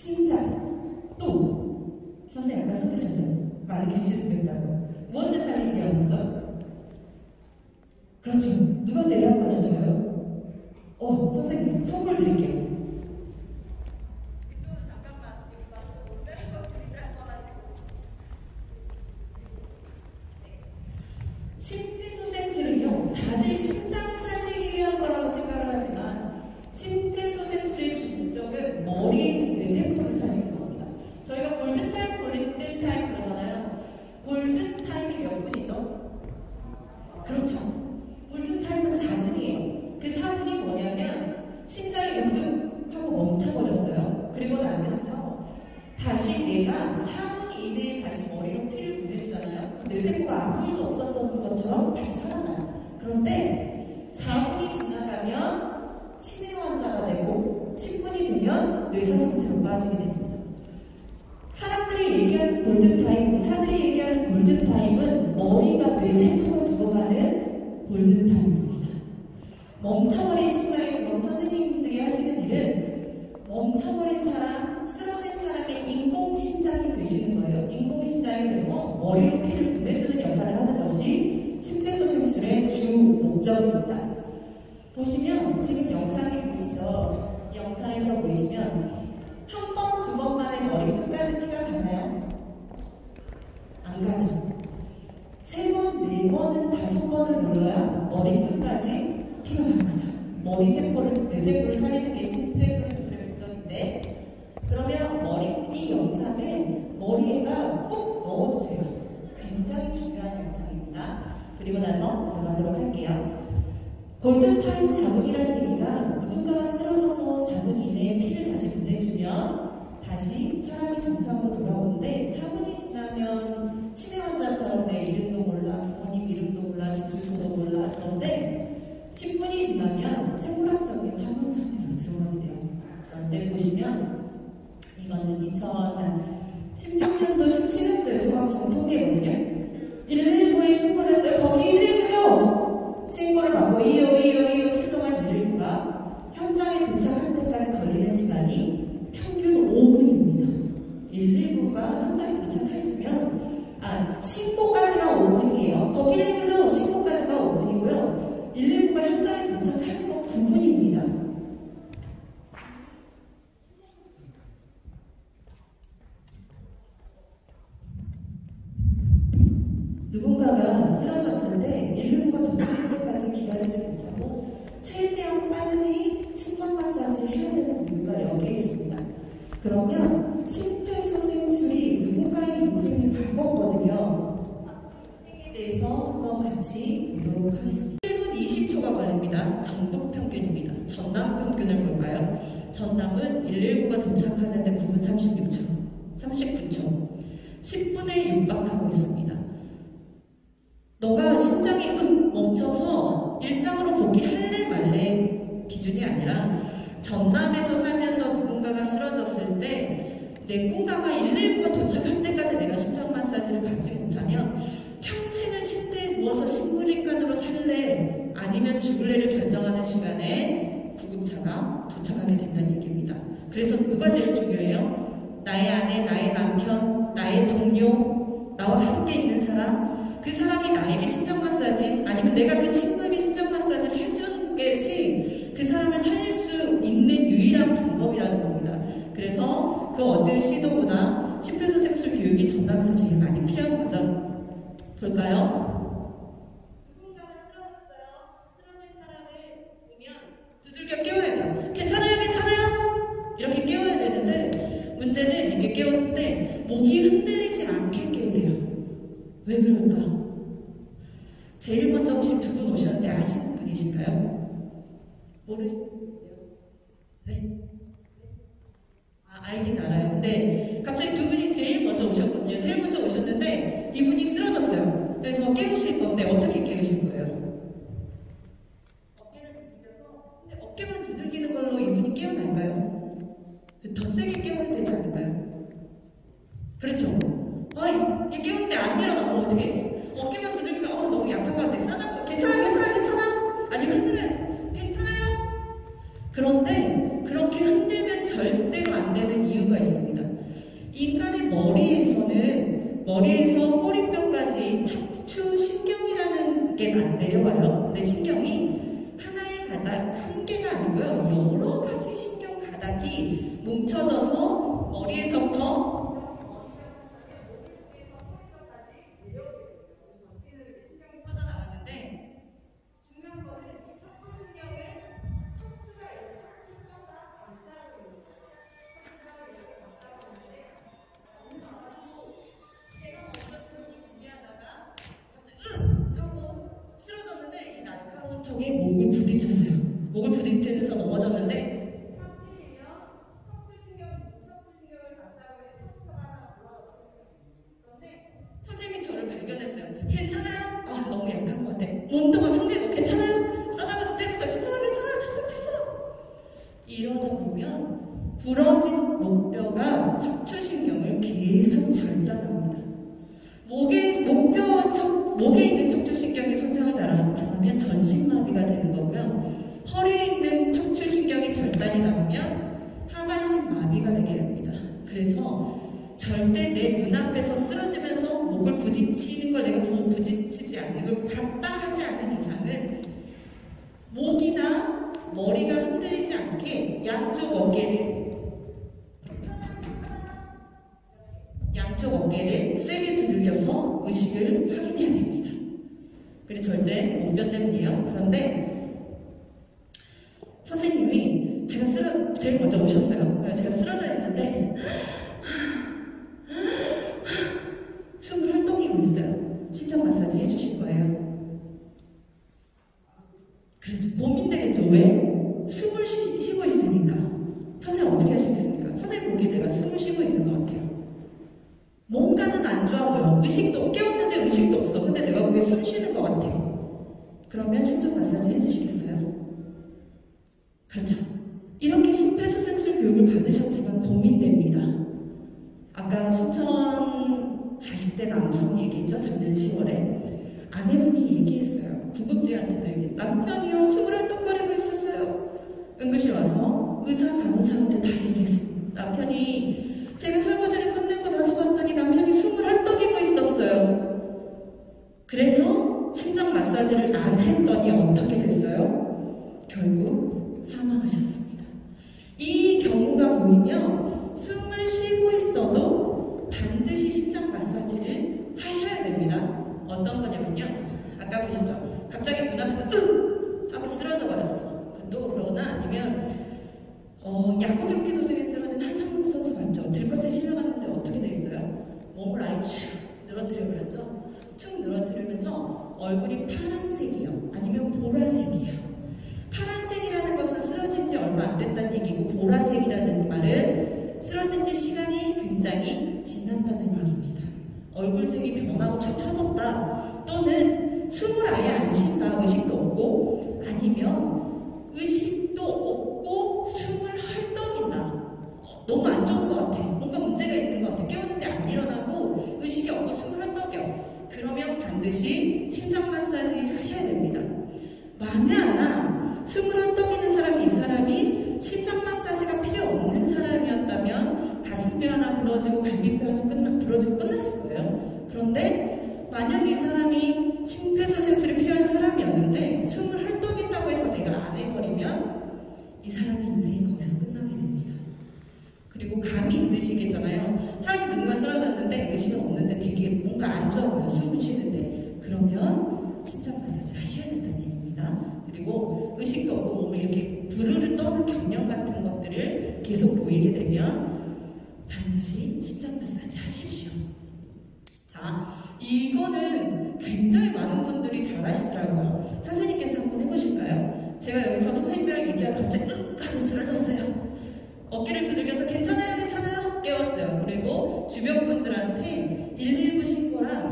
심장, 또 선생님 아까 선택하셨죠? 많이 계시겠다고. 무엇을 살리기 위한 거죠? 그렇죠. 누가 내라고 하셨어요? 선생님 선물 드릴게요. 심폐소생술은요, 다들 심장 살리기 위한 거라고 생각을 하지만 심폐소생술의 목적은 머리에 있는 뇌세포를 살리는 겁니다. 저희가 골든타임, 골든타임 그러잖아요. 골든타임이 몇 분이죠? 그렇죠. 골든타임은 4분이에요. 그 4분이 뭐냐면 심장이 우뚝 하고 멈춰버렸어요. 그리고 나면서 다시 뇌가 4분 이내에 다시 머리로 피를 보내주잖아요. 뇌세포가 아무 일도 없었던 것처럼 다시 살아나요. 그런데 4분이 지나가면 치매 환자가 되고 10분이 되면 뇌사 상태로 빠지게 됩니다. 사람들이 얘기하는 골든타임, 의사들이 얘기하는 골든타임은 머리가 뇌세포가 죽어가는 골든타임입니다. 멈춰버린 심장이, 그럼 선생님들이 하시는 일은 멈춰버린 사람, 쓰러진 사람의 인공심장이 되시는 거예요. 인공심장이 돼서 머리로 피를 보내주는 역할을 하는 것이 심폐소생술의 주 목적입니다. 보시면 지금 영상이 보이죠? 이 영상에서 보이시면 한 번, 두 번 만에 머리 끝까지 피가 가나요? 안 가죠. 3번, 4번은 5번을 눌러야 머리 끝까지 피가 갑니다. 머리 세포를, 뇌세포를 살리는 게 심폐소생술의 목적인데, 그러면 이 영상에 머리에가 꼭 넣어주세요. 굉장히 중요한 영상입니다. 그리고 나서 들어가도록 할게요. 골든타임 4분이라는 얘기가 누군가가 쓰러져서 4분 이내에 피를 다시 보내주면 다시 사람이 정상으로 돌아오는데, 4분이 지나면 치매 환자처럼 내 이름도 몰라, 부모님 이름도 몰라, 집 주소도 몰라. 그런데 10분이 지나면 생물학적인 사망 상태로 들어가게 돼요. 그런데 보시면 이거는 2016년도, 17년도에 소방청 통계거든요. 119에 신고를 했어요. 거기 119죠? 신고를 받고 25 동안 119가 현장에 도착할 때까지 걸리는 시간이 평균 5분입니다. 119가 현장에 도착했으면, 신고까지가 5분이에요. 거기 119죠? 신고까지가 5분이고요. 119가 현장에 도착하는 건 9분입니다. 누군가가 쓰러졌을 때 119가 도착할 때까지 기다리지 못하고 최대한 빨리 심장 마사지를 해야 되는 이유가 여기에 있습니다. 그러면 심폐소생술이 누군가의 인생을 바꿨거든요. 인생에 대해서 한번 같이 보도록 하겠습니다. 1분 20초가 걸립니다. 전국 평균입니다. 전남 평균을 볼까요? 전남은 119가 도착하는데 9분 39초. 10분에 육박하고 있습니다. 너가 심장이 멈춰서 일상으로 복귀할래 말래 기준이 아니라, 전남에서 살면서 누군가가 쓰러졌을 때 누군가가 119가 도착할 때까지 내가 심장 마사지를 받지 못하면 평생을 침대에 누워서 식물인간으로 살래 아니면 죽을래를 결정하는 시간에 구급차가 도착하게 된다는 얘기입니다. 그래서 누가 제일 중요해요? 나의 아내, 나의 남편, 나의 동료, 나와 함께 있는 사람, 그 사람이 나에게 심장 마사지, 아니면 내가 그 친구에게 심장 마사지를 해주는 것이 그 사람을 살릴 수 있는 유일한 방법이라는 겁니다. 그래서 그 어느 시도보다 심폐소생술 교육이 전남에서 제일 많이 필요한 거죠. 볼까요? 누군가가 쓰러졌어요. 쓰러진 사람을 보면 두들겨 깨워야 돼요. 괜찮아요? 이렇게 깨워야 되는데, 문제는 이렇게 깨웠을 때 목이 흔들리지 않게 깨우래요. 왜 그럴까? 제일 먼저 혹시 두 분 오셨는데 아시는 분이신가요? 모르시는 분이세요? 네? 알긴 알아요. 근데 갑자기 두 분이 제일 먼저 오셨거든요. 제일 먼저 오셨는데 이분이 쓰러졌어요. 그래서 깨우실 건데 어떻게 깨우실 거예요? 어깨를 두들겨서, 근데 어깨만 두들기는 걸로 이분이 깨어날까요? 더 세게 깨워야 되지 않을까요? 그렇죠? 얘 깨우는데 안 일어나면 어떻게 해? 어깨만 두들기면 너무 약한 것 같아. 괜찮아? 아니면 흔들어야죠. 괜찮아요? 그런데 그렇게 흔들면 절대로 안 되는 이유가 있어요. 머리에서 꼬리뼈까지 척추신경이라는 게 안 내려와요. 근데 신경이 하나의 가닥, 한 개가 아니고요. 여러 가지 신경 가닥이 뭉쳐져서 머리에서부터 신경이 퍼져나가는데 중요한 거는 척추신경을 척추가 이렇게 척추뼈가 감싸고 있는 거예요. 척추가 이렇게 감싸고 있는데 제가 먼저 본인이 준비하다가 하고 쓰러졌는데 이 날카로운 턱에 목을 부딪혔어요. 목을 부딪히면서 넘어졌는데 하필이면 척추신경을 감싸고 있는 척추뼈가 하나 올라왔어요. 그런데 선생님이 저를 발견했어요. 괜찮아요? 아, 너무 약한 것 같아. 몸통을 흔들고 괜찮아요? 싸다가도 때렸어요. 괜찮아요? 쳤어. 이러다 보면 부러진 목뼈가 척추신경을 계속 절단합니다. 목에 있는 척추신경이 손상을 당하면 전신마비가 되는 거고요. 허리에 있는 척추신경이 절단이 나오면 하반신 마비가 되게 됩니다. 그래서 절대 내 눈앞에서 쓰러지면서 목을 부딪히는 걸 내가 보고 부딪히지 않는 걸 봤다 하지 않는 이상은 목이나 머리가 흔들리지 않게 양쪽 어깨를 세게 두들겨서 의식을 확인해야 됩니다. 그리고 절대 못 견뎌내요. 그런데 선생님이 제일 먼저 오셨어요. 제가 쓰러져 있는데 숨을 헐떡이고 있어요. 심장 마사지 해주실 거예요. 그렇죠. 고민 되겠죠. 왜? 숨을 쉬고 있으니까. 선생님 어떻게 하시겠습니까? 선생님 보기에 내가 숨을 쉬고 있는 것 같아요. 뭔가는 안 좋아 보여. 의식도 깨웠는데 의식도 없어. 근데 내가 거기에 숨 쉬는 것 같아. 그러면 심장 마사지 해주시겠어요? 그렇죠. 이렇게 심폐소생술 교육을 받으셨지만 고민됩니다. 아까 수천 40대 남성 얘기했죠. 작년 10월에 아내분이 얘기했어요. 구급대한테도 얘기했어요. 남편이요 숨을 헐떡거리고 있었어요. 응급실 와서 의사 간호사한테 다 얘기했습니다. 남편이 제가 설거지를 끝내고 나서 봤더니 남편이 숨을 헐떡이고 있었어요. 그래서 심장 마사지를 안 했더니 어떻게 됐어요? 결국 사망하셨습니다. 이 경우가 보이면 숨을 쉬고 있어도 반드시 심장 마사지를 하셔야 됩니다. 어떤 거냐면요. 아까 보셨죠? 갑자기 문 앞에서 하고 쓰러져 버렸어. 또 그러거나 아니면 야구 경기 도중에 쓰러진 한상봉 선수 맞죠? 들것에 실려갔는데 어떻게 되겠어요? 몸을 아예 축 늘어뜨려 버렸죠? 축 늘어뜨리면서 얼굴이 파란색이요. 아니면 보라색이에요. 파란색이라는 것은 쓰러진 지 얼마 안 됐다는 얘기고 보라색이라는 말은 쓰러진 지 시간이 굉장히 지났다는 얘기입니다. 얼굴색이 변하고 축 처졌다. 또는 숨을 아예 안 쉰다. 의식도 없고 아니면 의식도 없고 숨을 헐떡인다. 너무 안 좋은 것 같아. 뭔가 문제가 있는 것 같아. 깨웠는데 안 일어나고 의식이 없고 숨을 헐떡여. 그러면 반드시 심장 마사지 하셔야 됩니다. 만에 하나 숨을 헐떡이는 사람이 이 사람이 심장 마사지가 필요 없는 사람이었다면 가슴뼈 하나 부러지고 갈비뼈 하나 부러지고 끝났을 거예요. 그런데 만약 이 사람이 심폐소생술이 필요한 사람이었는데 숨을 헐떡인다고 해서 내가 안 해버리면 이 사람의 인생이 거기서 끝나게 됩니다. 그리고 감이 있으시겠잖아요. 사람이 누군가 쓰러졌는데 의식은 없는데 되게 뭔가 안 좋아 보여. 숨을 쉬는데 그러면 심장 마사지 하셔야 된다는 얘기입니다. 그리고 의식도 없고 몸에 이렇게 부르르 떠는 경련 같은 것들을 계속 보이게 되면 반드시 심장 마사지 하십시오. 자, 이거는 굉장히 많은 분들이 잘 하시더라고요. 선생님께서 한번 해보실까요? 제가 여기서 선생님이랑 얘기하다 갑자기 하고 쓰러졌어요. 어깨를 두들겨서 괜찮아요 깨웠어요. 그리고 주변 분들한테 119 신고랑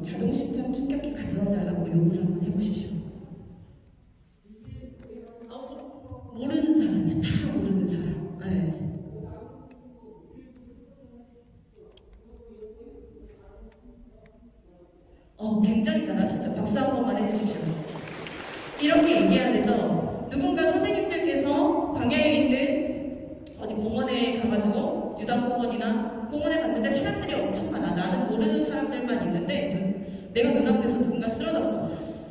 자동 심장 충격기 가져와 달라고 요구를 한번 해보십시오. 모르는 사람이야. 다 모르는 사람. 네. 굉장히 잘하시죠. 박수 한 번만 해주십시오. 이렇게 얘기해야 되죠. 누군가 선생님들께서 광야에 있는 어디 공원에 가가지고 유당공원이나 공원에 갔는데 사람들이 엄청 많아. 나는 모르는 내가 눈앞에서 누군가 쓰러졌어.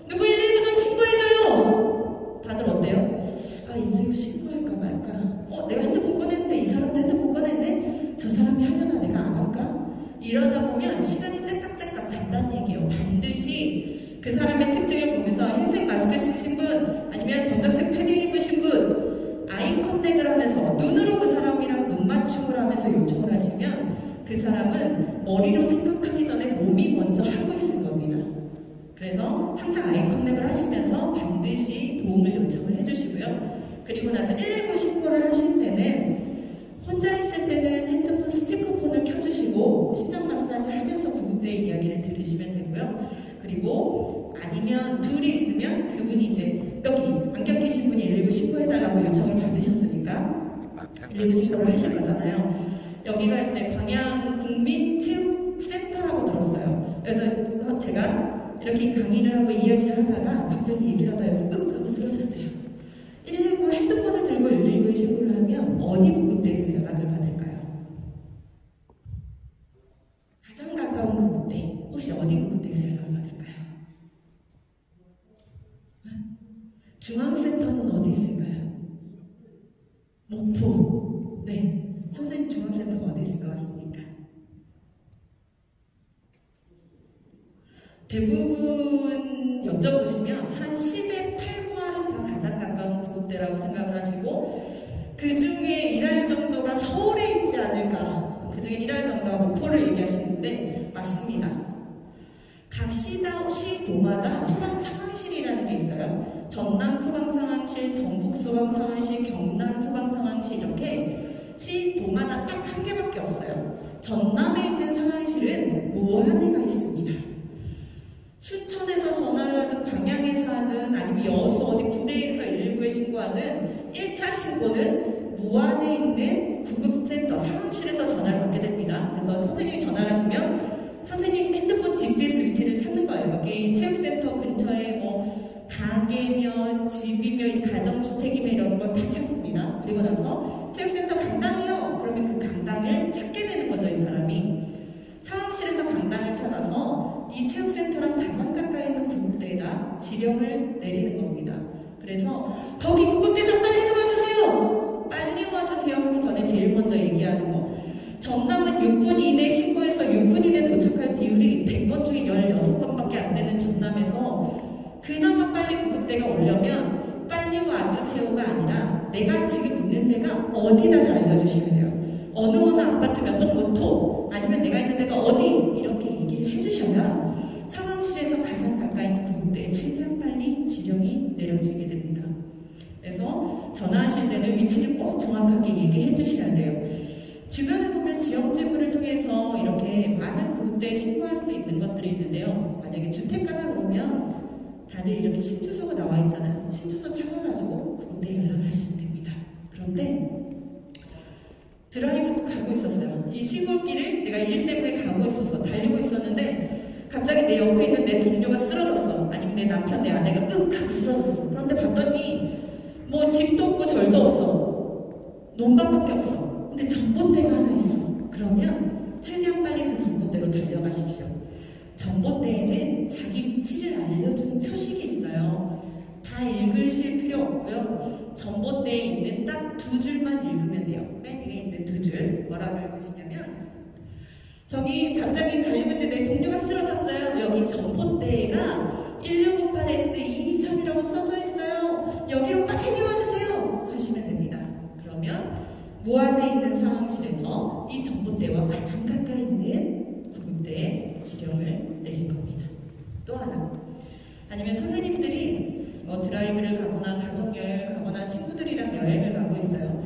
누구 119 좀 신고해줘요. 다들 어때요? 아, 119 신고할까 말까? 내가 핸드폰 꺼냈는데 이 사람도 핸드폰 꺼냈네? 저 사람이 하려나 내가 안 할까? 이러다 보면 시간이 째깍째깍 간다는 얘기예요. 반드시 그 사람의 특징을 보면서 흰색 마스크 쓰신 분, 아니면 검정색 패딩 입으신 분, 아이 컨택을 하면서 눈으로 그 사람이랑 눈 맞춤을 하면서 요청을 하시면 그 사람은 머리로 생각하기 전에 몸이 먼저 하고 있을 겁니다. 그래서 항상 아이 컨택을 하시면서 반드시 도움을 요청을 해주시고요. 그리고 나서 119 신고를 하실 때는 혼자 있을 때는 핸드폰 스피커폰을 켜주시고 심장 마사지 하면서 구급대의 이야기를 들으시면 되고요. 그리고 아니면 둘이 있으면 그분이 이제 여기 안경 끼신 분이 119 신고해달라고 요청을 받으셨으니까 119 신고를 하실 거잖아요. 여기가 이제 광양국민체육센터라고 들었어요. 그래서 제가 이렇게 강의를 하고 이야기를 하다가 갑자기 얘기를 하다 여기서 윽 하고 쓰러졌어요. 119 핸드폰을 들고 119에 신고를 하면 어디 구급대에서 연락을 받을까요? 가장 가까운 구급대, 혹시 어디 구급대에서 연락을 받을까요? 중앙센터는 어디 있을까요? 목포. 네, 선생님 중앙센터가 어디 있을 것 같습니까? 대부분 여쭤보시면 한 10에 8, 9할은 다 가장 가까운 구급대라고 생각을 하시고 그 중에 1할 정도가 서울에 있지 않을까, 그 중에 1할 정도가 목포를 얘기하시는데 맞습니다. 각 시도마다 소방상황실이라는 게 있어요. 전남 소방상황실, 전북 소방상황실, 경남 소방상황실 이렇게 시도마다 딱 한 개밖에 없어요. 전남에 있는 상황실은 무한회가 있습니다. 수천에서 전화를 하든 광양에서 하든 아니면 여수 어디 구례에서 119에 신고하든 1차 신고는 무안에 있는 구급센터 상황실에서 전화를 받게 됩니다. 그래서 선생님이 전화를 하시면 선생님 핸드폰 GPS 위치를 찾는 거예요. 여기 체육센터 근처에 뭐 가게면 집이면 가정주택이면 이런 걸 다 찾습니다. 그리고 나서 체육센터 강당이요. 그러면 그 강당을 찾게 되는 거죠, 이 사람이. 상황실에서 강당을 찾아서 이 체육센터랑 가장 가까이 있는 구급대에다 지령을 내리는 겁니다. 그래서 거기 구급대 좀 빨리 좀 와주세요. 빨리 와주세요 하기 전에 제일 먼저 얘기하는 거. 전남은 6분 이내 신고해서 6분 이내 도착할 비율이 100건 중에 16건밖에 안 되는 전남에서 그나마 빨리 구급대가 오려면 빨리 와주세요가 아니라 내가 지금 있는 데가 어디다를 알려주시면 돼요. 어느 아파트 몇 동 몇 호, 아니면 내가 있는 데가 어디, 이렇게 얘기를 해주셔야 상황실에서 가장 가까이 있는 구급대에 최대한 빨리 지령이 내려지게 됩니다. 그래서 전화하실 때는 위치를 꼭 정확하게 얘기해 주셔야 돼요. 주변에 보면 지역지구를 통해서 이렇게 많은 구급대에 신고할 수 있는 것들이 있는데요. 만약에 주택가를 오면 다들 이렇게 신주소가 나와 있잖아요. 신주소 찾아가지고 구급대에 연락을 하시면 됩니다. 그런데 드라이브 가고 있었어요. 이 시골길을 내가 일 때문에 가고 있어서 달리고 있었는데 갑자기 내 옆에 있는 내 동료가 쓰러졌어. 아니면 내 남편, 내 아내가 하고 쓰러졌어. 그런데 봤더니 뭐 집도 없고 절도 없어. 논밭밖에 없어. 근데 전봇대가 하나 있어. 그러면 최대한 빨리 그 전봇대로 달려가십시오. 전봇대에는 자기 위치를 알려주는 표식이 있어요. 다 읽으실 필요 없고요. 전봇대에 있는 딱 두 줄만 읽으면 돼요. 맨 위에 있는 두 줄. 뭐라고 읽으시냐면 저기 갑자기 달리고 있는데 내 동료가 쓰러졌어요. 여기 전봇대가 1658S223이라고 써져 있어요. 여기로 빨리 와주세요 하시면 됩니다. 그러면 무안에 있는 상황실에서 이 전봇대와 가장 가까이 있는 구급대에 지령을 내릴 겁니다. 또 하나, 아니면 선생님들이 드라이브를 가거나 가족여행을 가거나 친구들이랑 여행을 가고 있어요.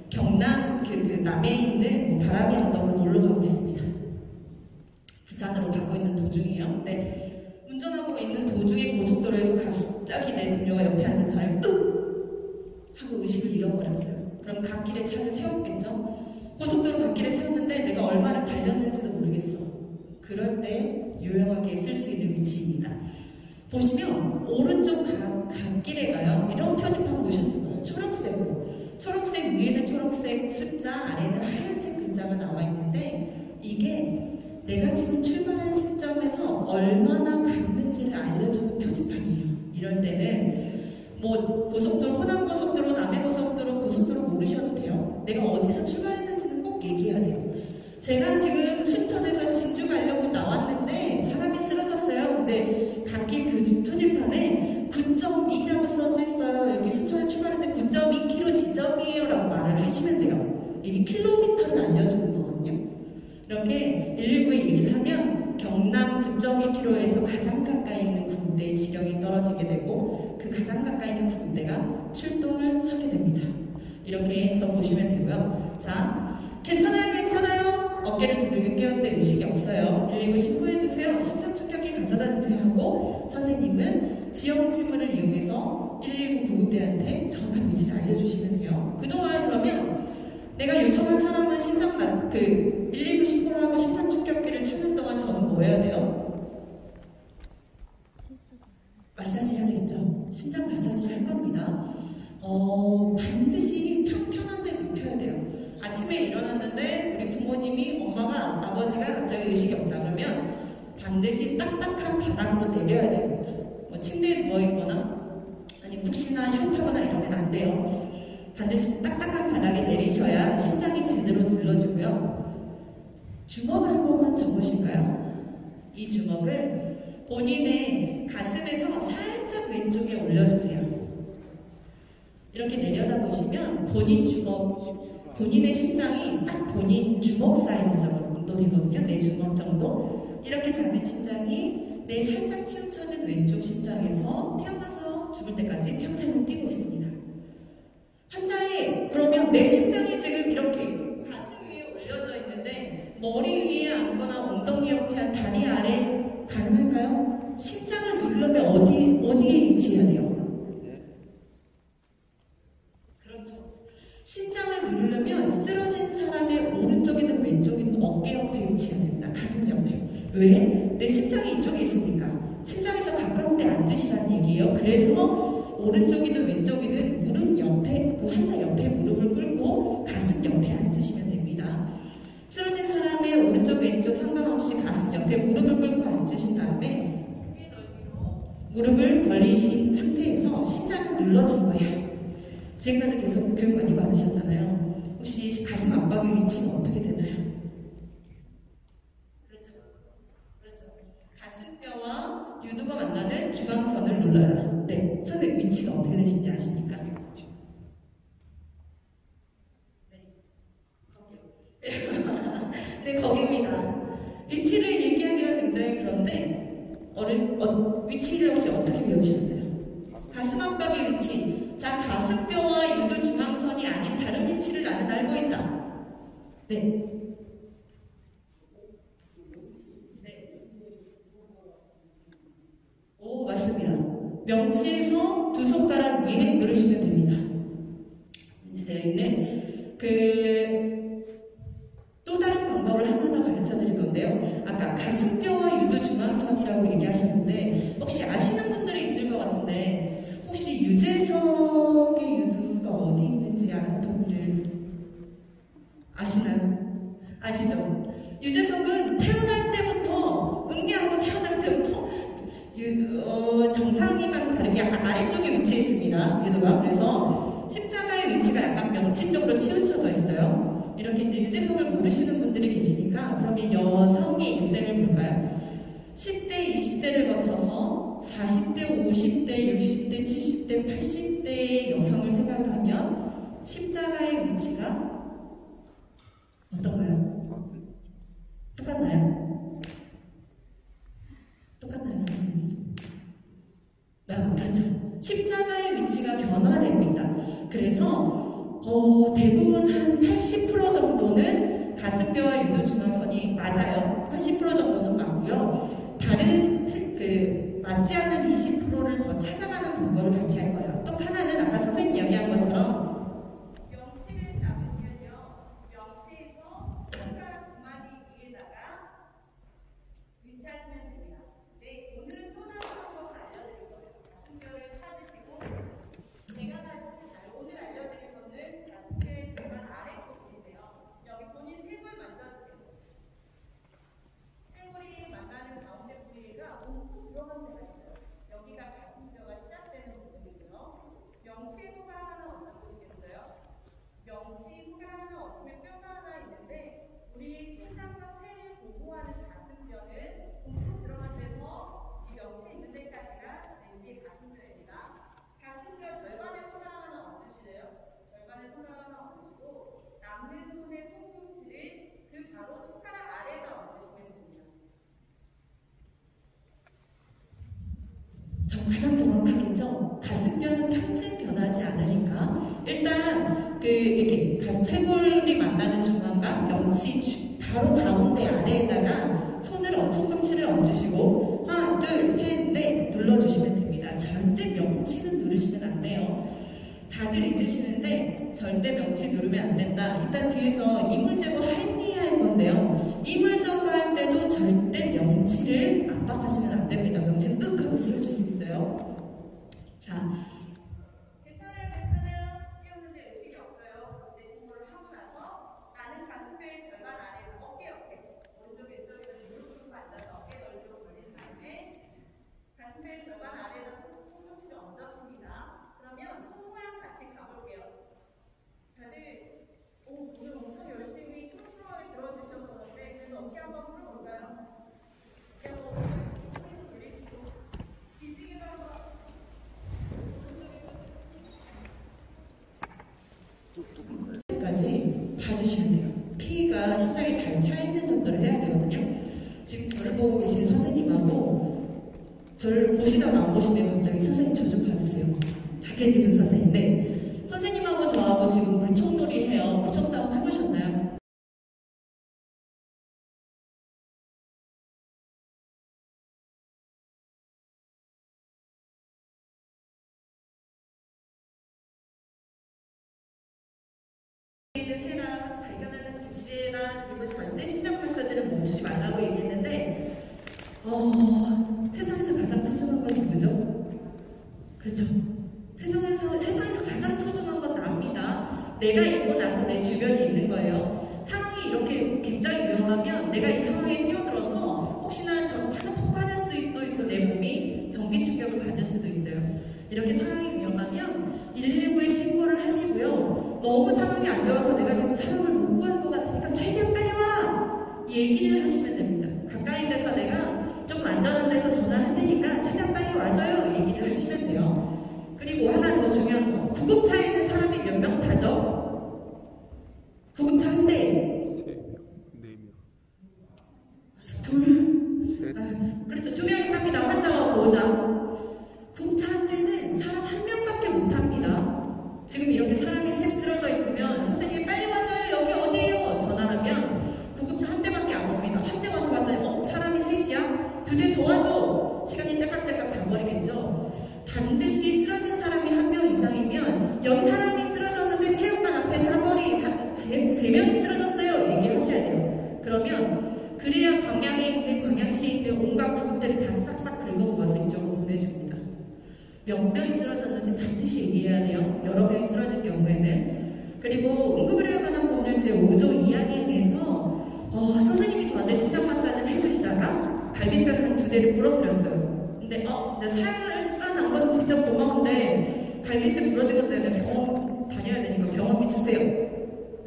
경남 그 남해에 있는 바람이 언덕을 놀러 가고 있습니다. 부산으로 가고 있는 도중이에요. 네, 운전하고 있는 도중에 고속도로에서 갑자기 내 동료가 옆에 앉은 사람이 하고 의식을 잃어버렸어요. 그럼 갓길에 차를 세웠겠죠? 고속도로 갓길에 세웠는데 내가 얼마나 달렸는지도 모르겠어. 그럴 때 유용하게 쓸 수 있는 위치입니다. 보시면 오른쪽 갓길에 가요. 이런 표지판 보셨을 거예요. 초록색으로. 초록색 위에는 초록색 숫자, 아래는 하얀색 글자가 나와 있는데 이게 내가 지금 출발한 시점에서 얼마나 갔는지를 알려주는 표지판이에요. 이럴 때는 뭐 고속도로, 호남고속도로, 남해고속도로, 고속도로 모르셔도 돼요. 내가 어디서 출발했는지는 꼭 얘기해야 돼요. 제가 지금 순천에서 진주 가려고 나왔는데 사람이 쓰러졌어요. 근데 갓길 표지판에 9.2라고 써져 있어요. 여기 순천에 출발했는데 9.2km 지점이에요 라고 말을 하시면 돼요. 이게 킬로미터를 알려주는 거거든요. 이렇게 119에 얘기를 하면 경남 9.2km에서 가장 가까이 있는 구급대의 지령이 떨어지게 되고 그 가장 가까이 있는 구급대가 출동을 하게 됩니다. 이렇게 해서 보시면 되고요. 자, 괜찮아요, 괜찮아요. 어깨를 두들겨 깨웠는데 의식이 없어요. 119 신고해주세요. 심장 촉격기 가져다주세요 하고 선생님은 지형지물을 이용해서 119 구급대한테 정확한 위치를 알려주시면 돼요. 그동안 그러면 내가 요청한 사람은 119 신고를 하고 심장 촉격기를 찾는 동안 저는 뭐 해야 돼요? 마사지 해야 되겠죠? 심장 마사지를 할 겁니다. 반드시 편한 데 눕혀야 돼요. 아침에 일어났는데 우리 부모님이 엄마가 아버지가 갑자기 의식이 없다 그러면 반드시 딱딱한 바닥으로 내려야 됩니다. 뭐 침대에 누워있거나 아니면 푹신한 쇼파거나 이러면 안 돼요. 반드시 딱딱한 바닥에 내리셔야 심장이 제대로 눌러지고요. 주먹을 한 번만 접으실까요? 이 주먹을 본인의 가슴에서 살짝 왼쪽에 올려주세요. 이렇게 내려다보시면 본인의 심장이 딱 본인 주먹 사이즈 정도 되거든요. 내 주먹 정도. 이렇게 작은 심장이 내 살짝 치우쳐진 왼쪽 심장에서 태어나서 죽을 때까지 평생을 뛰고 있습니다. 환자의 그러면 내 심장이 지금 이렇게 가슴 위에 올려져 있는데 머리 위에 앉거나 엉덩이 옆에 한 다리 아래 가능할까요? 심장을 누르려면 어디에 위치해야 돼요? 그렇죠. 심장을 누르려면 쓰러진 사람의 오른쪽이든 왼쪽이든 어깨 옆에 위치해야 됩니다. 가슴 옆에. 왜? 내 심장이 이쪽에 있으니까. 심장에서 가까운 데 앉으시라는 얘기예요. 그래서 오른쪽이든 왼쪽이든 무릎 옆에, 그 환자 옆에 무릎을 꿇고 가슴 옆에 앉으시면 됩니다. 쓰러진 사람의 오른쪽 왼쪽 상관없이 가슴 옆에 무릎을 꿇고 앉으신 다음에 어깨 넓이로 무릎을 벌리신 상태에서 심장을 눌러준 거예요. 지금까지 계속 교육 많이 받으셨잖아요. 혹시 가슴 압박의 위치가 어떻게 되나요? 그렇죠. 가슴뼈와 유두가 만나는 중앙선을 눌러요. 네, 선의 위치가 어떻게 되신지 아십니까? 네, 거기입니다. 위치를 얘기하기가 굉장히 그런데 위치를 혹시 어떻게 배우셨어요? 가슴 압박의 위치. 자, 가슴뼈와 유두 중앙선이 아닌 다른 위치를 나는 알고 있다. 네. 오, 맞습니다. 명치에서 두 손가락 위에 누르시면 됩니다. 이제 저희는 또 다른 방법을 하나 더 가르쳐 드릴 건데요. 아까 가슴뼈와 유두 중앙선이라고 얘기하셨는데 혹시 아시는 분들이 있을 것 같은데 혹시 유재석의 유두가 어디 있는지 아나토미를 아시나요? 아시죠? 유재석은 태어날 때부터 응애하고 태어날 때부터 정상이랑 다르게 약간 아래쪽에 위치해 있습니다. 유두가. 그래서 십자가의 위치가 약간 명치 쪽으로 치우쳐져 있어요. 이렇게 이제 유재석을 모르시는 분들이 계시니까 그러면 여성의 인생을 볼까요? 10대, 20대를 거쳐서 40대, 50대, 60대, 70대, 80대의 여성을 생각을 하면 십자가의 위치가 어떤가요? 똑같나요? 똑같나요, 선생님? 네, 그렇죠. 십자가의 위치가 변화됩니다. 그래서 대부분 한 80% 정도는 가슴뼈와 유두 중앙선이 맞아요. 80% 정도는 맞고요. 다른 맞지 않는 20%를 더 찾아가는 방법을 같이 할 거예요. 또 하나는 아까 선생님 이야기한 것처럼 명치를 잡으시면요. 명치에서 손가락 두 마디 위에다가 위치하시면 됩니다. 네, 오늘은 또 다른 방법을 알려드릴 거예요. 가슴뼈를 찾으시고 오늘 알려드릴 거는 가슴뼈의 중간 아래 부분인데요. 여기 본인 쇄골 만져주세요. 이렇게 쇄골이 만나는 중앙과 명치 바로 가운데 아래에다가 손을 손꿈치를 얹으시고 하나, 둘, 셋, 넷 눌러주시면 됩니다. 절대 명치는 누르시면 안 돼요. 다들 잊으시는데 절대 명치 누르면 안 된다. 일단 뒤에서 이물 제거 했니 할 건데요. 이물 제거할 때도 절대 명치를 압박하시면 안 됩니다. 명치는 윽 하고 쓰러질 수 있어요. 자, 괜찮아요. 뛰었는데 의식이 없어요. 그때 신고를 하고 나서 나는 가슴뼈의 절반 아래로 어깨 옆에 오른쪽 왼쪽에서 무릎 꿇고 앉아서 어깨 넓이로 벌린 다음에 가슴뼈의 절반 아래에다 손꿈치를 얹었습니다. 그러면 손 모양 같이 가볼게요. 다들 오늘 엄청 열심히 촌스러워게 들어주셨었는데 그래서 어깨 한번 풀어볼까요? 어깨 한번 손으로 돌리시고 뒤지기도 한번 까지 봐주시면 돼요. 피가 심장에 잘 차있는 정도로 해야 되거든요. 지금 저를 보고 계신 선생님하고 저를 보시다가 안 보시다가 갑자기 선생님 저 좀 봐주세요. 착해지는 선생님인데 선생님하고 저하고 지금 물총놀이 해요. 물총 싸움 해보셨나요? 해라, 발견하는 즉시해라, 그리고 절대 심장 마사지를 멈추지 말라고 얘기했는데 세상에서 가장 소중한 건 누구죠? 그렇죠. 세상에서 가장 소중한 건 납니다. 내가 있고 나서 내 주변이 있는 거예요. 상황이 이렇게 굉장히 위험하면 내가 이 상황에 뛰어들어서 혹시나 차가 폭발할 수도 있고 내 몸이 전기 충격을 받을 수도 있어요. 이렇게 상황이 위험하면 119에 신고를 하시고요. 너무 상황이 안 좋아서 내가 지금 사람을 못 구할 것 같으니까 최대한 빨리 와! 얘기를 하시면 됩니다. 가까이 돼서 내가 좀 안전한 데서 전화할 테니까 최대한 빨리 와줘요. 얘기를 하시면 돼요. 그리고 하나 더 중요한 거. 구급차에는 사람이 몇 명 타죠? 구급차 한 대. 둘. 그렇죠. 2명이 탑니다. 환자와 보호자. 구급차 한 대는 사람 한 명밖에 못 탑니다. 지금 이렇게 사람이 셋 쓰러져 있으면 선생님이 빨리 와줘요. 여기 어디에요? 전화하면 구급차 한 대밖에 안 옵니다. 한 대 와서 봤더니 사람이 셋이야? 2대 도와줘. 시간이 째깍째깍 가버리겠죠. 반드시 쓰러진 사람이 한 명 이상이면 여기 사람이 쓰러졌는데 체육관 앞에 사거리 3명이 쓰러졌어요. 얘기하셔야 돼요. 그러면 그래야 광양시에 있는 온갖 구급대를 다 싹싹 긁어 모아서 이쪽으로 보내줍니다. 몇 명이 쓰러졌는지 반드시 얘기해야 돼요. 여러 명이 쓰러질 경우에는. 그리고 응급의료에 관한 법률 제5조 2항에 의해서 선생님이 저한테 심장 마사지를 해주시다가 갈비뼈를 한 2대를 부러뜨렸어요. 근데 내가 사용을 한 건 진짜 고마운데 갈비뼈 부러진 것 때문에 병원 다녀야 되니까 병원비 주세요.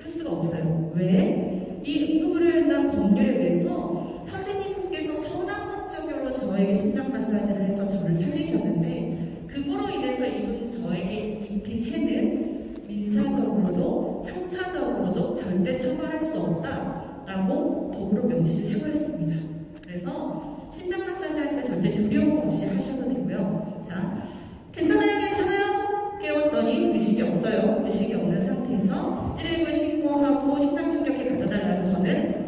할 수가 없어요. 왜? 이 응급의료에 관한 법률에 의해서 선생님께서 선한 목적으로 저에게 심장 마사지를 해서 저를 살리셨는데 그거로 인해서 이분 저에게 입힌 해는 민사적으로도 형사적으로도 절대 처벌할 수 없다라고 법으로 명시를 해버렸습니다. 그래서 심장 마사지 할 때 절대 두려움 없이 하셔도 되고요. 자, 괜찮아요? 깨웠더니 의식이 없어요. 의식이 없는 상태에서 119를 신고하고 심장 충격기 가져달라고 저는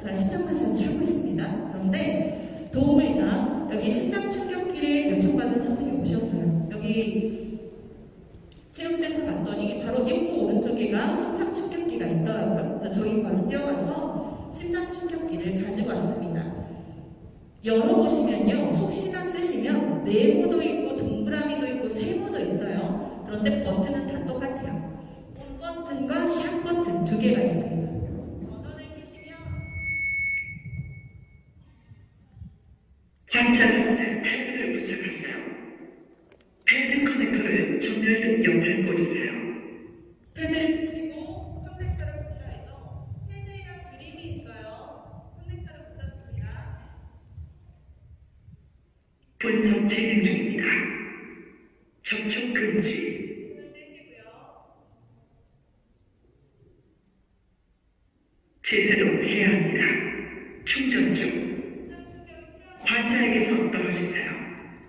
자, 심장 마사지를 하고 있습니다. 그런데 도움을자 여기 심장 충격기를 요청받는 선생님이 오셨어요. 여기 체육센터 갔더니 바로 입구 오른쪽에가 심장 충격기가 있더라고요. 그래서 저희 바로 뛰어가서 심장 충격기를 가지고 왔습니다. 열어보시면요, 혹시나 쓰시면 네모도 있고 동그라미도 있고 세모도 있어요. 그런데 버튼은 다 똑같아요. 온 버튼과 샵 버튼 2개가 있습니다. 환자는 패드를 부착하세요. 패드 커넥터를 정렬 등 옆을 꽂으세요. 패드를 붙이고 커넥터를 붙여야죠. 패드에가 그림이 있어요. 커넥터를 붙였습니다. 분석 진행 중입니다. 접촉 금지. 손을 떼시고요. 제대로 해야 합니다. 충전 중. 환자에게서 떨어지세요.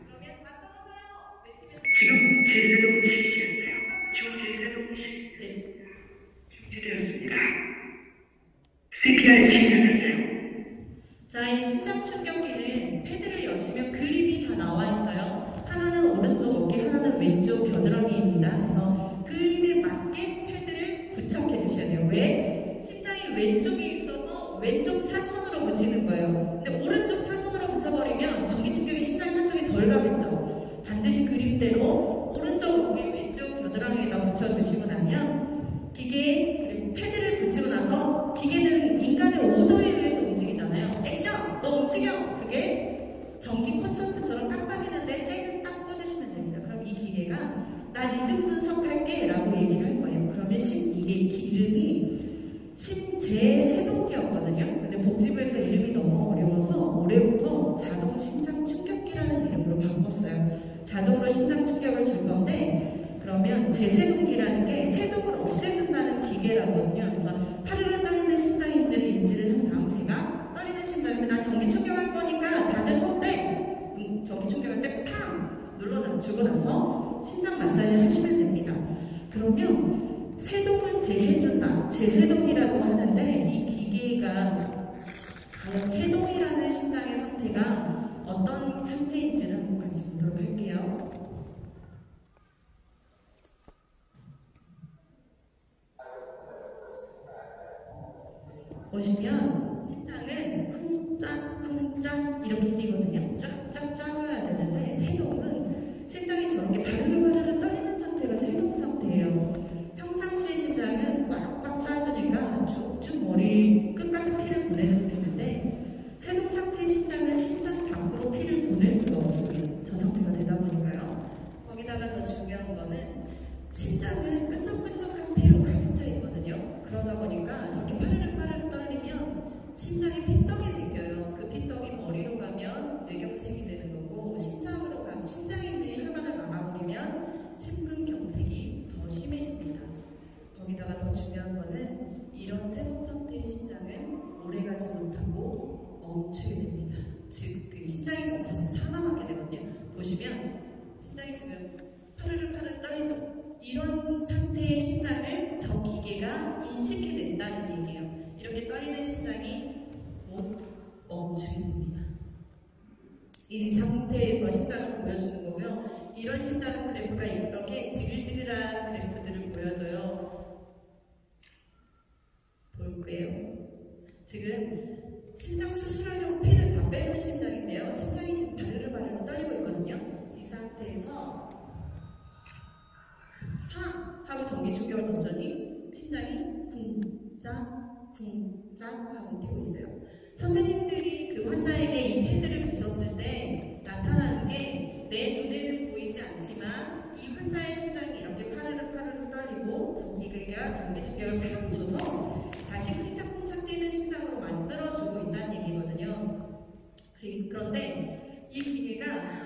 그러면 다 떨어져 지금 제세동 실시했어요. 조제세동 실시 중지되었습니다. CPR 시작하세요. 자, 이 심장 충격기는 패드를 여시면 그림이 다 나와 있어요. 하나는 오른쪽 어깨, 하나는 왼쪽 겨드랑이입니다. 그래서 그림에 맞게 패드를 부착해 주셔야 돼요. 왜? 심장이 왼쪽에 있어서 왼쪽 사선으로 붙이는 거예요. 근데 오른쪽 사선으로 붙여버리면 전기 충격이 심장 한쪽에 덜 가겠죠. 반드시 그림대로 오른쪽 어깨, 왼쪽 겨드랑이에다 붙여주시고 나면 기계, 그리고 패드를 붙이고 나서 기계는 인간의 오더에 의해서 움직이잖아요. 액션! 너 움직여! 그게 전기 콘서트처럼 깜빡이는데 잭을 딱 꽂으시면 됩니다. 그럼 이 기계가 나 리듬 분석할게 라고 얘기를 할 거예요. 그러면 이게 이름이 신재세동기였거든요. 근데 복지부에서 이름이 너무 어려워서 올해부터 자동 심장 충격기라는 이름으로 바꿨어요. 자동으로 심장 충격을 줄 건데 그러면 재세동기라는 게 세동을 없애준다는 기계라거든요. 그래서 파르르 떨리는 심장인지를 인지를 한 다음 제가 떨리는 심장이면 나 전기 충격할 거니까 다들 손 떼! 전기 충격할 때 팡! 눌러주고 나서 심장 마사지를 하시면 됩니다. 그러면 세동을 재해준다. 재세동이라고 하는데 이 기계가 과연 세동이라는 심장의 상태가 어떤 상태인지를 한번 같이 보도록 할게요. 보시면 심장은 쿵짝쿵짝 이렇게 뛰거든요. 쫙쫙 짜줘야 되는데 세동은 심장이 저렇게 바르르바르르 떨리는 상태가 세동 상태예요. 평상시에 심장은 꽉꽉 짜주니까 쭉쭉 머리 끝까지 피를 보내줄 수 있는데 세동 상태의 심장은 심장 밖으로 피를 보낼 수가 없습니다. 저 상태가 되다 보니까요. 거기다가 더 중요한 거는 심장은 끈적끈적한 피로 가득 차 있거든요. 그러다 보니까 저렇게 파르르 떨리면 심장에 핏떡이 생겨요. 그 핏떡이 머리로 가면 뇌경색이 되는 거고 심장으로 가면 심장에 있는 혈관을 막아버리면 심근경색이 더 심해집니다. 거기다가 더 중요한 거는 이런 세동 상태의 심장은 오래가지 못하고 멈추게 됩니다. 즉, 그 심장이 멈춰서 사망하게 되거든요. 보시면 심장이 지금 파르르 떨리죠. 이런 상태의 심장을 저 기계가 인식해낸다는 얘기예요. 이렇게 떨리는 심장이 못 멈추게 됩니다. 이 상태에서 심장을 보여주는 거고요. 이런 심장 그래프가 이렇게 지글지글한 그래프들을 보여줘요. 볼게요. 지금 심장 수술하려고 피를 다 빼는 심장인데요. 심장이 지금 바르르 떨리고 있거든요. 이 상태에서 팡! 하고 전기 충격을 던졌니 심장이 쿵짝 하고 뛰고 있어요. 선생님들이 그 환자에게 이 패드를 붙였을 때 나타나는 게 내 눈에는 보이지 않지만 이 환자의 심장이 이렇게 파르르 떨리고 전기가 전기 충격을 팍 줘서 다시 쿵짝쿵짝 뛰는 심장으로 만들어주고 있다는 얘기거든요. 그런데 이 기계가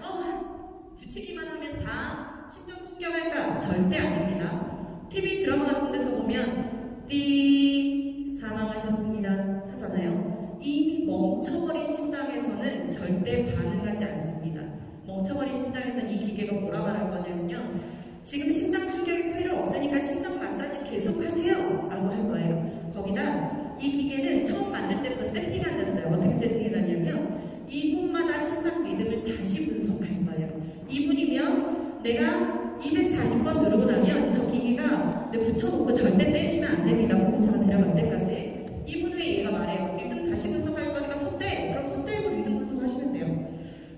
붙이기만 하면 다 심장 충격할까? 절대 아닙니다. TV 드라마 같은 데서 보면 띠 사망하셨습니다 하잖아요. 이미 멈춰버린 심장에서는 절대 반응하지 않습니다. 멈춰버린 심장에서는 이 기계가 뭐라 말할 거냐면요. 지금 심장 충격이 필요 없으니까 심장 마사지 계속하세요 라고 할 거예요. 거기다 이 기계는 처음 만들 때부터 세팅이 안 됐어요. 어떻게 세팅이 됐냐면 2분마다 심장 리듬을 다시 분석할 거예요. 2분이면 내가 240번 누르고 나면 저 기계가 붙여놓고 절대 떼시면 안 됩니다. 구급차가 데려갈 때까지. 2분 후에 얘가 말해요. 리듬 다시 분석할 거니까 손 떼! 그럼 손 떼고 리듬 분석하시면 돼요.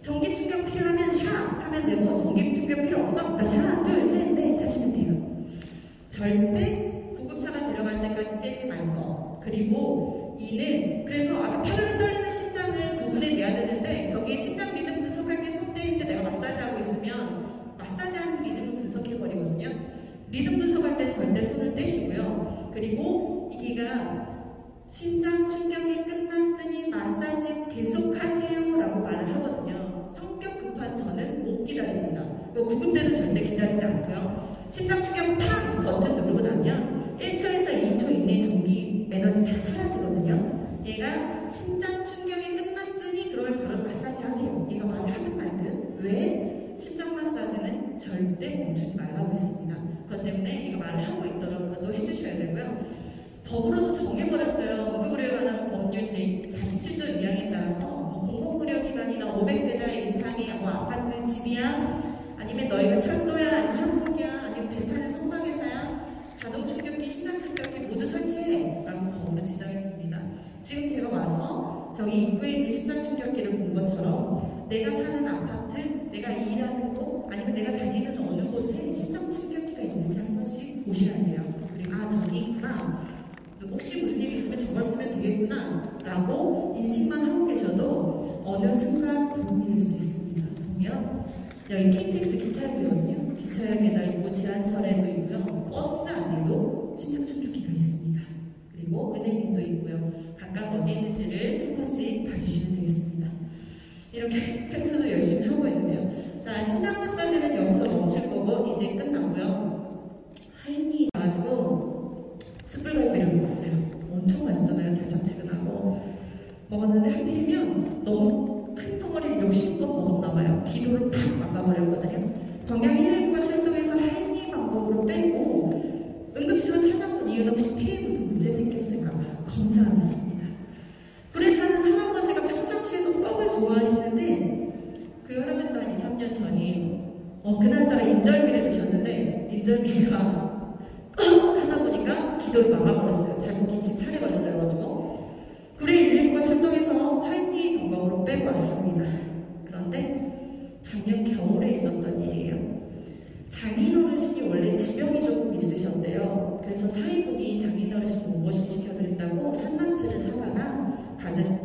전기 충격 필요하면 샥 하면 되고 전기 충격 필요 없어? 다시 하나, 둘, 셋, 넷 하시면 돼요. 절대 구급차가 데려갈 때까지 떼지 말 거. 그리고 이는 그래서 아까 파르르 떨리는 심장을 구분해내야 되는데 저기 심장 리듬 분석할 게 손 떼는데 내가 마사지하고 있으면 마사지하는 리듬을 분석해버리거든요. 리듬 분석할 땐 절대 손을 떼시고요. 그리고 이 기계가 심장 충격이 끝났으니 마사지 계속하세요 라고 말을 하거든요. 성격 급한 저는 못 기다립니다. 구급 때도 절대 기다리지 않고요. 심장 충격 팡! 버튼 누르고 나면 1초에서 2초 이내에 전기 에너지 다 사라지거든요. 얘가 심장 충격이 끝났으니 그러면 바로 마사지 하세요. 얘가 말을 하든 말든. 왜? 심장 마사지는 절대 멈추지 말라고 했습니다. 그것 때문에 이거 말을 하고 있더라도 해주셔야 되고요. 법으로도 정해버렸어요. 응급의료에 관한 법률 제47조 2항에 따라서 공공의료기관이나 500세대 이상의 아파트는 집이야, 아니면 너희가 철도야, 아니면 항공기야, 아니면 배 타는 선박회사야, 자동 충격기, 심장 충격기 모두 설치해 라고 법으로 지정했습니다. 지금 제가 와서 저기 입구에 있는 심장 충격기를 본 것처럼 내가 사는 아파트, 내가 일하는 곳, 아니면 내가 다니는 어느 곳에 심장 충격기가 있는지 한 번씩 보셔야 돼요. 그리고 아, 저기 있구나, 혹시 무슨 일이 있으면 저걸 쓰면 되겠구나 라고 인식만 하고 계셔도 어느 순간 도움이 될 수 있습니다. 보면 여기 KTX 기차역이거든요. 기차역에다 있고 지하철에도 있고요. 버스 안에도 심장 충격기가 있습니다. 그리고 은행에도 있고요. 각각 어디에 있는지를 한 번씩 봐주시면 되겠습니다. 이렇게 팩트도 열심히 하고 있는데요. 자, 심장 마사지는 여기서 멈출 거고 이제 끝나고요. 하이니 가지고 숯불갈비를 먹었어요. 엄청 맛있잖아요. 달짝지근하고. 먹었는데 하필이면 너무 큰 덩어리를 60번 먹었나봐요. 기도를 팍 막아버렸거든요. 광양 119가 출동해서 하이니 방법으로 빼고 응급실로 찾아본 이유는 혹시 폐에 무슨 문제 생겼을까봐 검사 안 했습니다. 불에 사는 할아버지가 평상시에도 떡을 좋아하시는데 그 할아버지도 한 2, 3년 전이 그날따라 인절미를 드셨는데 인절미가 하다 보니까 기도를 막아버렸어요. 잘못 기침 살이 걸려가지고. 그래 119가 출동해서 하이니 방법으로 빼고 왔습니다. 그런데 작년 겨울에 있었던 일이에요. 장인어르신이 원래 지병이 조금 있으셨대요. 그래서 사위분이 장인어르신 몸보신 시켜드린다고 산낙지를 사다가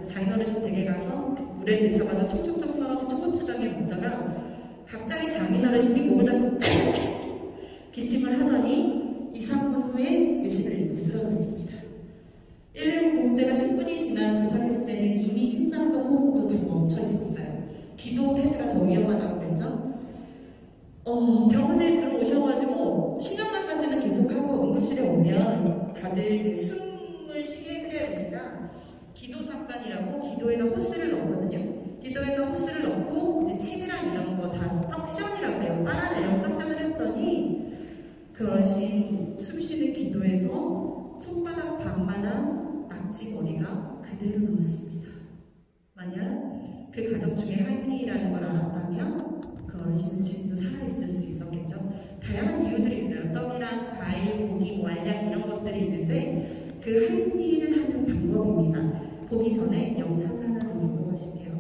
장인어르신 댁에 가서 물에 데쳐가지고 촉촉촉 썰어서 초고추장에 먹다가 갑자기 장인어르신이 목을 잡고 기침을 하더니 2, 3분 후에 의식을 잃고 쓰러졌습니다. 119 구급대가 10분이 지나 도착했을 때는 이미 심장도 호흡도 다 멈춰 있었어요. 기도 폐쇄가 더 위험하다고 그랬죠. 병원에 들어오셔가지고 심장 마사지는 계속하고 응급실에 오면 다들 이제 숨을 쉬게 해드려야 되니까 기도 삽관이라고 기도에다 호스를 넣거든요. 기도에다 호스를 넣고 이제 침이랑 이런 거 다 석션이라고 해요. 빨아내려고 석션을 했더니 그 어르신 숨쉬는 기도에서 손바닥 반만한 낙지머리가 그대로 나왔습니다. 만약 그 가족 중에 할머니라는 걸 알았다면 그 어르신은 지금도 살아있을 수 있었겠죠. 다양한 이유들이 있어요. 떡이랑 과일, 고기, 뭐 알약 이런 것들이 있는데 그 할머니를 하는 방법입니다. 보기 전에 영상을 하나 더 보고 가실게요.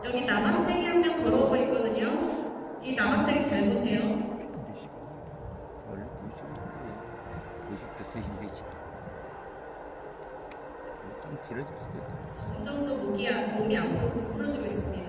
여기 남학생이 한 명 걸어오고 있거든요. 이 남학생 잘 보세요. 원래 90도 쓰인데 좀 길어질 수도 있다. 점점 더 몸이 앞으로 구부러지고 있습니다.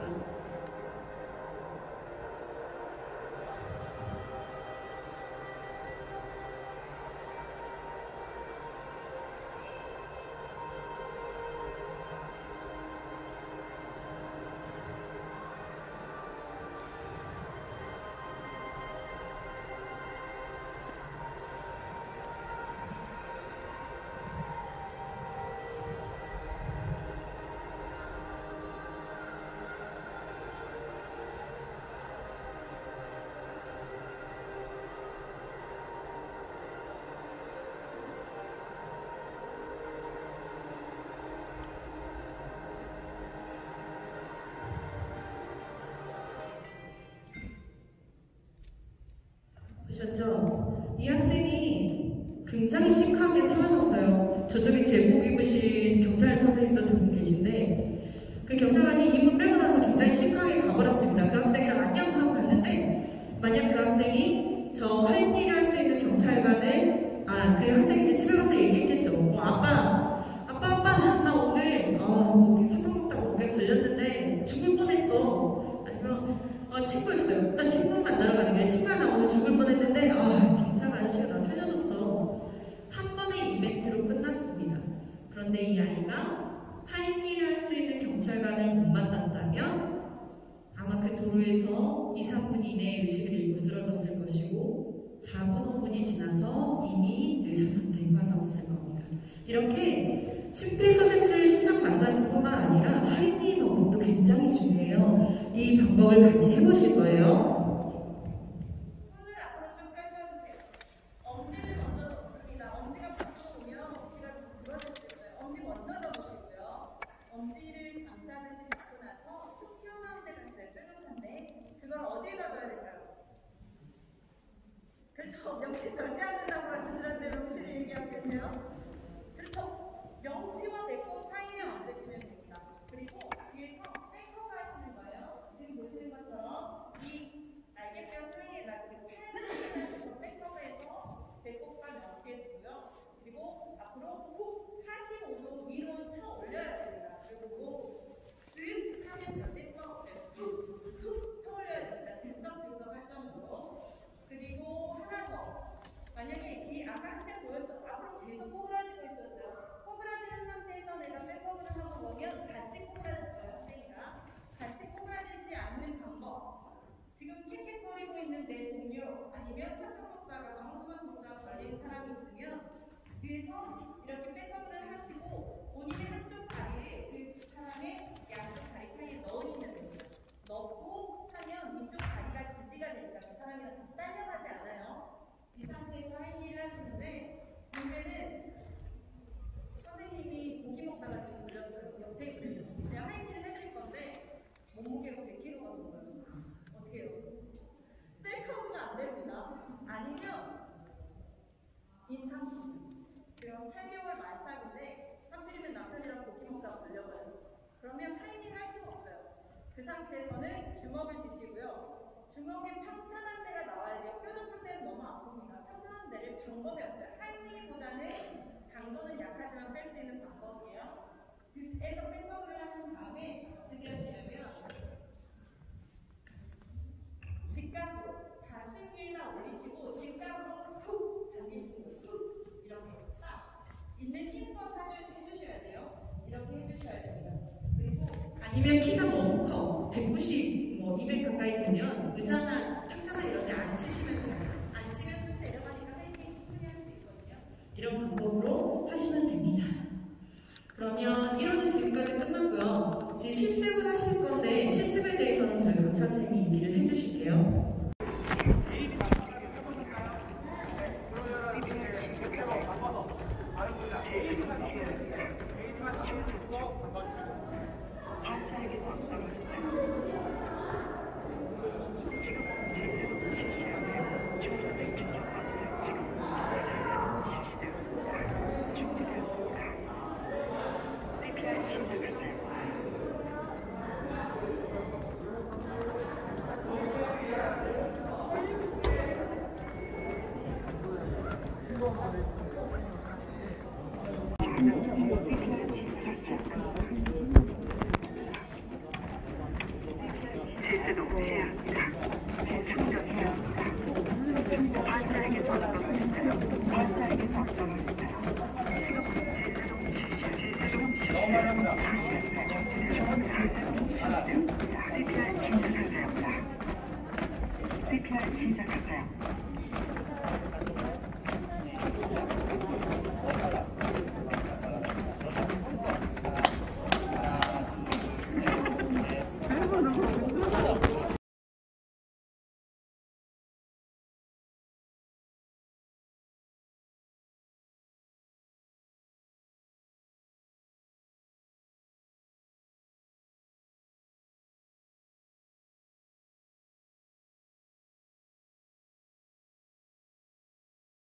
보셨죠? 이 학생이 굉장히 시크하게 사라졌어요. 저쪽에 제복 입으신 경찰 선생님도 두 분 계신데 그 경찰관이 이분 빼고 나서 굉장히 시크하게 가버렸습니다. 그 학생이랑 안녕 하고 갔는데 만약 그 학생이 저 할일을 할 수 있는 경찰관을 그 학생이 이제 집에 가서 얘기했겠죠. 아빠 나 오늘 목이 사탕 먹다가 목에 걸렸는데 죽을 뻔했어. 아니면 친구였어요. 나 친구 만나러 가는 길에 친구야 나 오늘 죽을 뻔했는데 경찰 아저씨가 나 살려줬어. 한 번의 이벤트로 끝났습니다. 그런데 이 아이가 하이힐을 할 수 있는 경찰관을 못 만났다면 아마 그 도로에서 2, 3분 이내에 의식을 잃고 쓰러졌을 것이고 4분, 5분이 지나서 이미 의사상태에 빠졌을 겁니다. 이렇게 심폐소생술 심장 마사지뿐만 아니라 하이힐 방법을 같이 해보실 거예요. 손을 앞으로 쭉 펼쳐주세요. 엄지를 먼저 넣습니다. 엄지가 바쁘면 귀가 부러질 수 있어요. 엄지 먼저 넣으시고요. 엄지를 감싸듯이 잡고 나서 툭 튀어나온 데가 있어요. 뾰족한데 그걸 어디에다 둬야 될까요? 그렇죠. 명치 절대 안 된다고 말씀드렸는데 명치를 얘기하고 계세요. 그렇죠. 명치와 배꼽 사이에 얹으시면 됩니다. 그리고 뒤에서 백허그 하시는 거예요. 지금 보시는 것처럼 이 날개뼈 사이에다 그리고 팔을 백허그해서 배꼽과 명치에 두고요. 그리고 앞으로 훅 45도 위로 쳐 올려야 됩니다. 그리고 쓱 하면 절대 수 없어요. 훅 쳐 올려야 됩니다. 들썩들썩 할 정도로. 그리고 하나 더. 만약에 뒤 아까 한때 보였죠? 앞으로 계속 꼬부라지고 있었어요. 꼬부라지는 상태에서 내가 백허그를 하고 보면 같이 꼬부라질 거예요. 그러니까 같이 꼬부라지지 않는 방법. 지금 킥킥거리고 있는 내 동료 아니면 사탕 먹다가 방울토마토 먹다가 걸린 사람이 있으면 뒤에서 이렇게 백허그를 하시고 본인의 한쪽 다리를 그 사람의 양쪽 다리 사이에 넣으시면 됩니다. 넣고 하면 이쪽 다리가 지지가 되니까 그 사람이랑 같이 딸려가지 않아요. 이 상태에서 할 일을 하시는데 문제는 선생님이 고기 먹다가 지금 물렸어요. 옆에 있어요. 제가 할 일을 해드릴 건데 몸무게가 100kg가 넘어요. 어떻게 해요? 백허그가 안 됩니다. 아니면 인상 지금 8개월 만삭인데 하필이면 남편이랑 고기 먹다가 물려가요. 그러면 할 일을 할 수가 없어요. 그 상태에서는 주먹을 쥐시고요. 주먹에 평탄한 데가 나와야 돼요. 뾰족한 데는 너무 아픕니다. 평탄한 데를 방법이 없어요. 할미보다는 강도는 약하지만 뺄 수 있는 방법이에요. 그래서 백허그를 하신 다음에 어떻게 하시냐면 직각으로 가슴 위에다 올리시고 직각으로 훅 당기시고 훅 이렇게 딱 있는 힘껏 해주셔야 돼요. 이렇게 해주셔야 됩니다. 그리고 아니면 키가 너무 커. 190, 200 가까이 되면 의자나 탁자나 이런 데 앉히시면 돼요. 앉히면 숨 내려가니까 할 일이 충분히 할 수 있거든요. 이런 방법으로 하시면 됩니다. 그러면 1호는 지금까지 끝났고요. 지금 실습을 하실 건데 실습에 대해서는 저희 의사 선생님이 얘기를 해주실게요. 제대로 해야 합니다. 재충전해야 합니다. 환자에게 박동하시나요? 환자에게 박동하시나요? 지금 제대로 CPR 시작하세요. CPR 시작하세요.